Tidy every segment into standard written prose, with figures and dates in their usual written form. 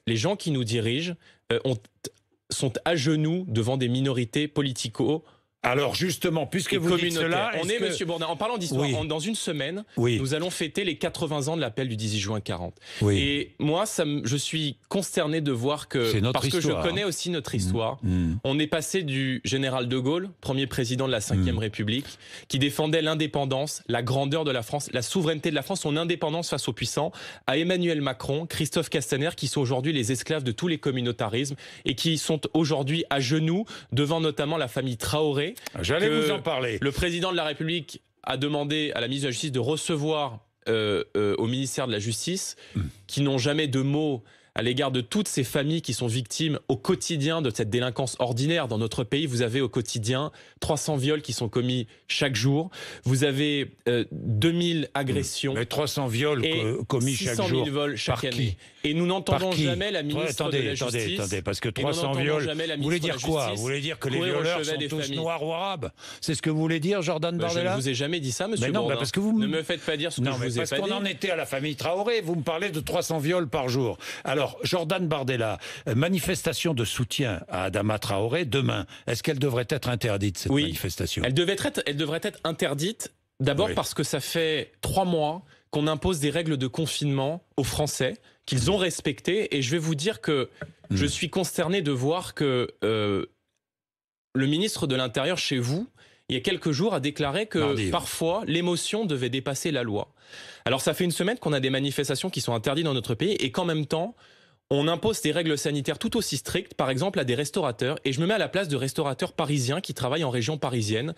les gens qui nous dirigent sont à genoux devant des minorités politico. Alors justement, puisque vous dites cela... Monsieur Bourdin, en parlant d'histoire, oui. dans une semaine, oui. nous allons fêter les 80 ans de l'appel du 18 juin 40. Oui. Et moi, je suis consterné de voir que, parce que je connais aussi notre histoire, on est passé du général de Gaulle, premier président de la Ve République, qui défendait l'indépendance, la grandeur de la France, la souveraineté de la France, son indépendance face aux puissants, à Emmanuel Macron, Christophe Castaner, qui sont aujourd'hui les esclaves de tous les communautarismes et qui sont aujourd'hui à genoux devant notamment la famille Traoré. J'allais vous en parler. Le président de la République a demandé à la ministre de la Justice de recevoir au ministère de la Justice, qui n'ont jamais de mots à l'égard de toutes ces familles qui sont victimes au quotidien de cette délinquance ordinaire. Dans notre pays, vous avez au quotidien 300 viols qui sont commis chaque jour. Vous avez 2000 agressions. Mais 300 viols commis chaque jour. 600 000 vols chaque année. Et nous n'entendons jamais la ministre de la Justice. Attendez, parce que 300 viols, vous voulez dire quoi? Vous voulez dire que les violeurs sont tous noirs ou arabes? C'est ce que vous voulez dire, Jordan Bardella? Je ne vous ai jamais dit ça, monsieur Bourdin. Parce que vous ne me faites pas dire ce que je vous ai pas dit. Parce qu'on en était à la famille Traoré, vous me parlez de 300 viols par jour. Alors, Jordan Bardella, manifestation de soutien à Adama Traoré demain. Est-ce qu'elle devrait être interdite, cette manifestation? Elle devrait être interdite, d'abord parce que ça fait 3 mois qu'on impose des règles de confinement aux Français, qu'ils ont respectées. Et je vais vous dire que je suis consterné de voir que le ministre de l'Intérieur chez vous, il y a quelques jours, a déclaré que parfois l'émotion devait dépasser la loi. Alors ça fait une semaine qu'on a des manifestations qui sont interdites dans notre pays et qu'en même temps, on impose des règles sanitaires tout aussi strictes, par exemple à des restaurateurs, et je me mets à la place de restaurateurs parisiens qui travaillent en région parisienne,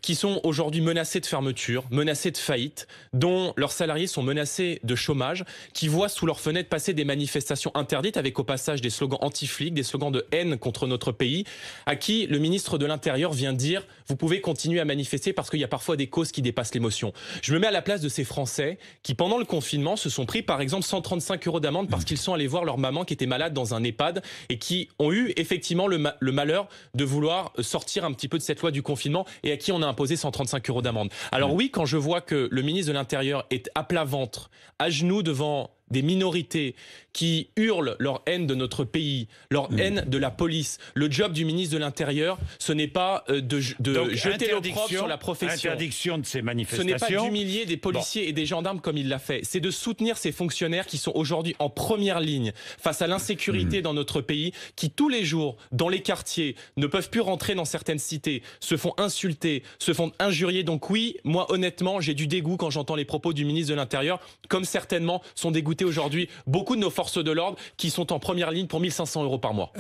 qui sont aujourd'hui menacés de fermeture, menacés de faillite, dont leurs salariés sont menacés de chômage, qui voient sous leurs fenêtres passer des manifestations interdites avec au passage des slogans anti-flics, des slogans de haine contre notre pays, à qui le ministre de l'Intérieur vient dire « vous pouvez continuer à manifester parce qu'il y a parfois des causes qui dépassent l'émotion ». Je me mets à la place de ces Français qui, pendant le confinement, se sont pris par exemple 135 € d'amende parce qu'ils sont allés voir leur maman qui était malade dans un EHPAD et qui ont eu effectivement le malheur de vouloir sortir un petit peu de cette loi du confinement et à qui on a imposé 135 € d'amende. Alors oui, quand je vois que le ministre de l'Intérieur est à plat ventre, à genoux devant des minorités qui hurlent leur haine de notre pays, leur haine de la police. Le job du ministre de l'Intérieur, ce n'est pas de jeter l'opprobre sur la profession. Interdiction de ces manifestations. Ce n'est pas d'humilier des policiers et des gendarmes comme il l'a fait. C'est de soutenir ces fonctionnaires qui sont aujourd'hui en première ligne face à l'insécurité dans notre pays, qui tous les jours, dans les quartiers, ne peuvent plus rentrer dans certaines cités, se font insulter, se font injurier. Donc oui, moi honnêtement, j'ai du dégoût quand j'entends les propos du ministre de l'Intérieur, comme certainement sont dégoûtés aujourd'hui beaucoup de nos forces de l'ordre qui sont en première ligne pour 1 500 € par mois.